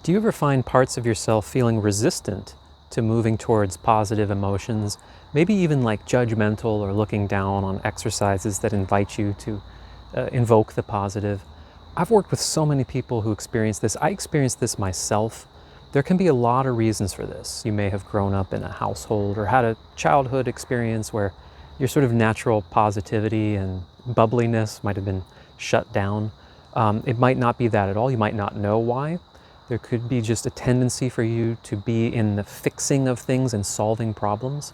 Do you ever find parts of yourself feeling resistant to moving towards positive emotions, maybe even like judgmental or looking down on exercises that invite you to invoke the positive? I've worked with so many people who experience this. I experienced this myself. There can be a lot of reasons for this. You may have grown up in a household or had a childhood experience where your sort of natural positivity and bubbliness might have been shut down. It might not be that at all. You might not know why. There could be just a tendency for you to be in the fixing of things and solving problems.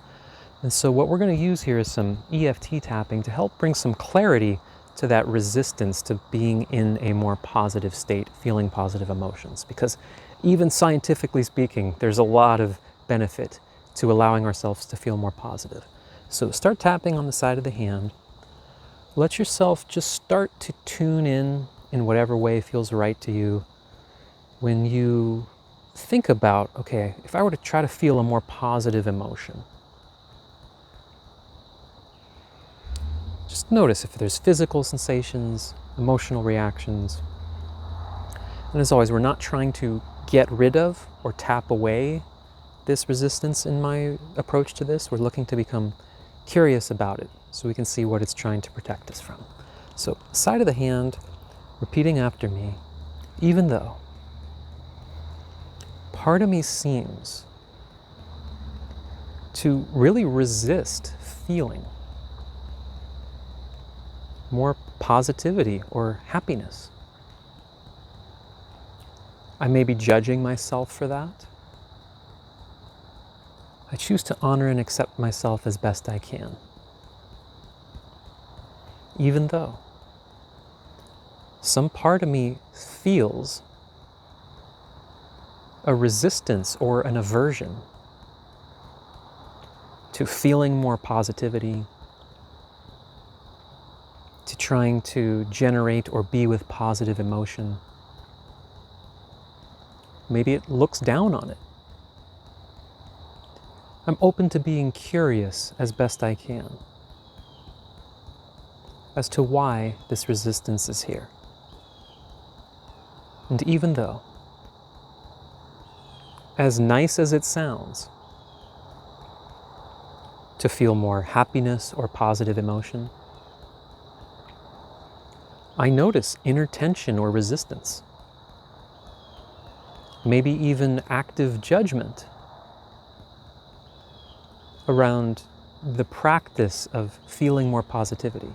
And so what we're going to use here is some EFT tapping to help bring some clarity to that resistance to being in a more positive state, feeling positive emotions. Because even scientifically speaking, there's a lot of benefit to allowing ourselves to feel more positive. So start tapping on the side of the hand. Let yourself just start to tune in whatever way feels right to you. When you think about, okay, if I were to try to feel a more positive emotion, just notice if there's physical sensations, emotional reactions. And as always, we're not trying to get rid of or tap away this resistance in my approach to this. We're looking to become curious about it so we can see what it's trying to protect us from. So, side of the hand, repeating after me, even though part of me seems to really resist feeling more positivity or happiness. I may be judging myself for that. I choose to honor and accept myself as best I can. Even though some part of me feels a resistance or an aversion to feeling more positivity, to trying to generate or be with positive emotion. Maybe it looks down on it. I'm open to being curious as best I can as to why this resistance is here. And even though, as nice as it sounds to feel more happiness or positive emotion, I notice inner tension or resistance, maybe even active judgment around the practice of feeling more positivity.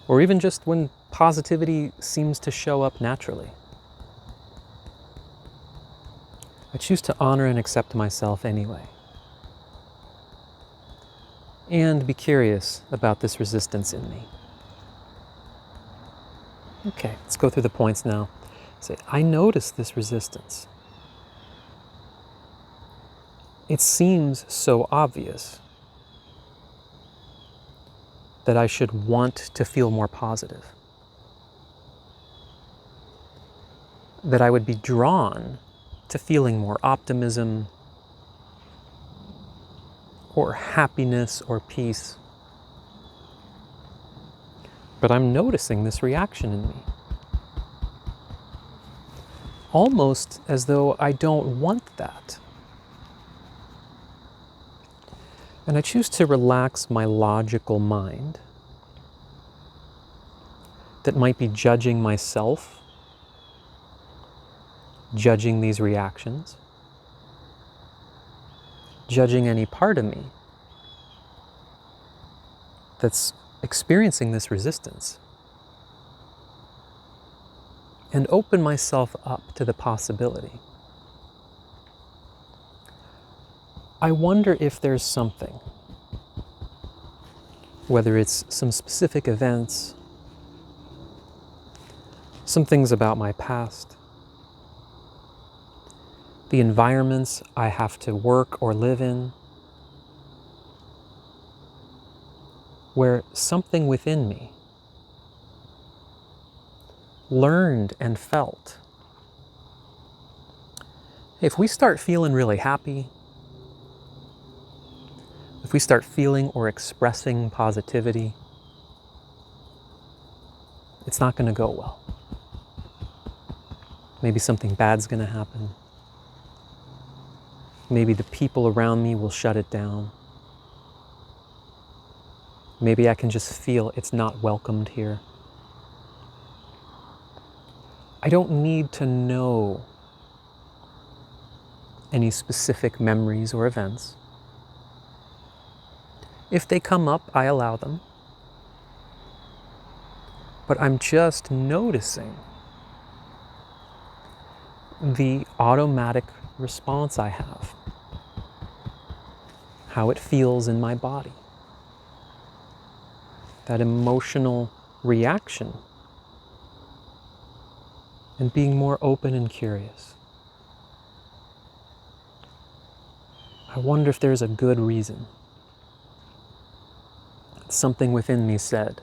Or even just when positivity seems to show up naturally. I choose to honor and accept myself anyway. And be curious about this resistance in me. Okay, let's go through the points now. Say, I notice this resistance. It seems so obvious that I should want to feel more positive. That I would be drawn to feeling more optimism or happiness or peace. But I'm noticing this reaction in me. Almost as though I don't want that. And I choose to relax my logical mind that might be judging myself, judging these reactions, judging any part of me that's experiencing this resistance, and open myself up to the possibility. I wonder if there's something, whether it's some specific events, some things about my past, the environments I have to work or live in, where something within me learned and felt. If we start feeling really happy, if we start feeling or expressing positivity, it's not going to go well. Maybe something bad's going to happen. Maybe the people around me will shut it down. Maybe I can just feel it's not welcomed here. I don't need to know any specific memories or events. If they come up, I allow them. But I'm just noticing the automatic response I have, how it feels in my body, that emotional reaction, and being more open and curious. I wonder if there's a good reason. Something within me said,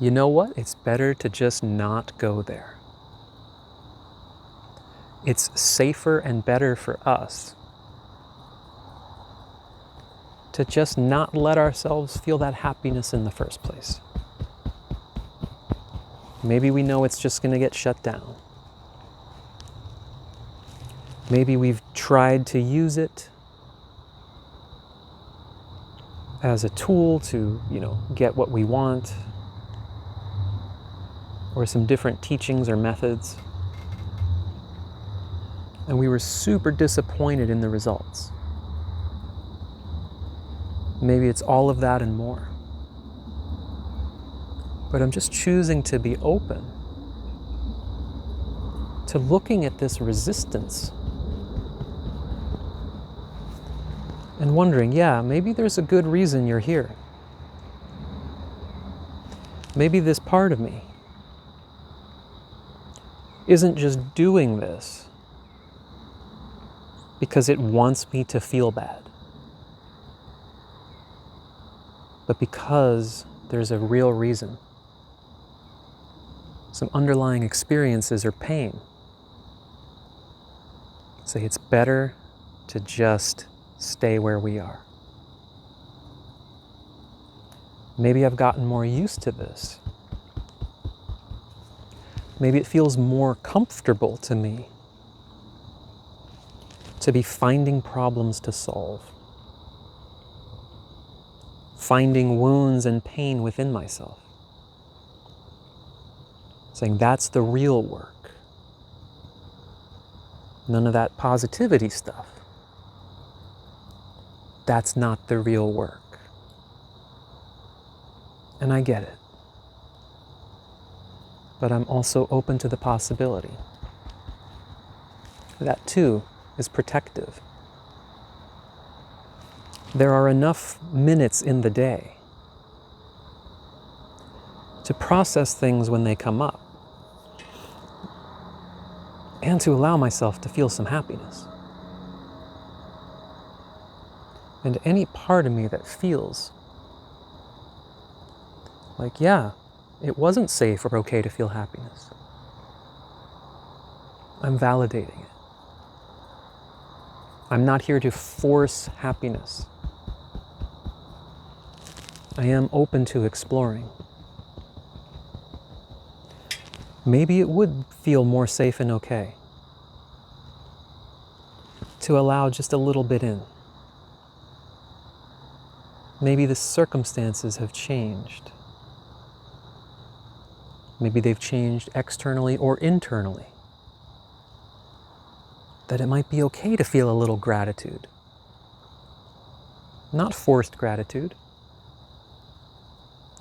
you know what? It's better to just not go there. It's safer and better for us to just not let ourselves feel that happiness in the first place. Maybe we know it's just going to get shut down. Maybe we've tried to use it as a tool to, get what we want, or some different teachings or methods. And we were super disappointed in the results. Maybe it's all of that and more. But I'm just choosing to be open to looking at this resistance and wondering, maybe there's a good reason you're here. Maybe this part of me isn't just doing this because it wants me to feel bad, but because there's a real reason, some underlying experiences or pain. Say it's better to just stay where we are. Maybe I've gotten more used to this. Maybe it feels more comfortable to me to be finding problems to solve, finding wounds and pain within myself, saying that's the real work. None of that positivity stuff. That's not the real work. And I get it. But I'm also open to the possibility. That too is protective. There are enough minutes in the day to process things when they come up and to allow myself to feel some happiness. And any part of me that feels like, it wasn't safe or okay to feel happiness, I'm validating it. I'm not here to force happiness. I am open to exploring. Maybe it would feel more safe and okay to allow just a little bit in. Maybe the circumstances have changed. Maybe they've changed externally or internally. That it might be okay to feel a little gratitude. Not forced gratitude.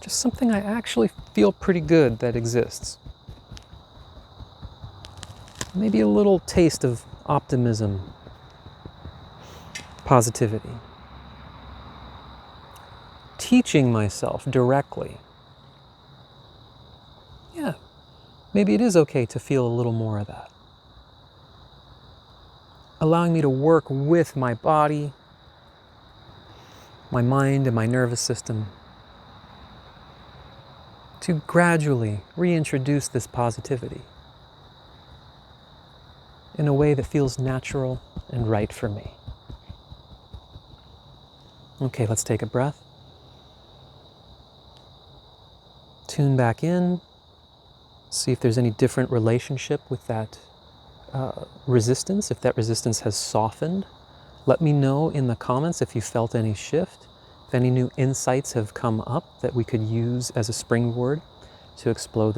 Just something I actually feel pretty good that exists. Maybe a little taste of optimism, positivity. Teaching myself directly. Maybe it is okay to feel a little more of that. Allowing me to work with my body, my mind, and my nervous system to gradually reintroduce this positivity in a way that feels natural and right for me. Okay, let's take a breath. Tune back in. See if there's any different relationship with that resistance, if that resistance has softened. Let me know in the comments if you felt any shift, if any new insights have come up that we could use as a springboard to explore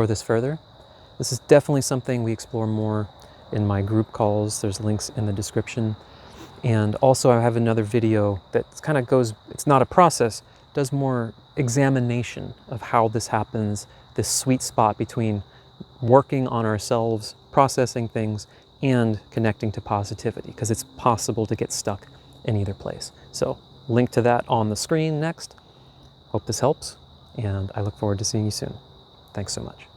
this further. This is definitely something we explore more in my group calls. There's links in the description. And also I have another video that kind of goes, it's not a process, does more examination of how this happens, this sweet spot between working on ourselves, processing things, and connecting to positivity, because it's possible to get stuck in either place. So link to that on the screen next. Hope this helps, and I look forward to seeing you soon. Thanks so much.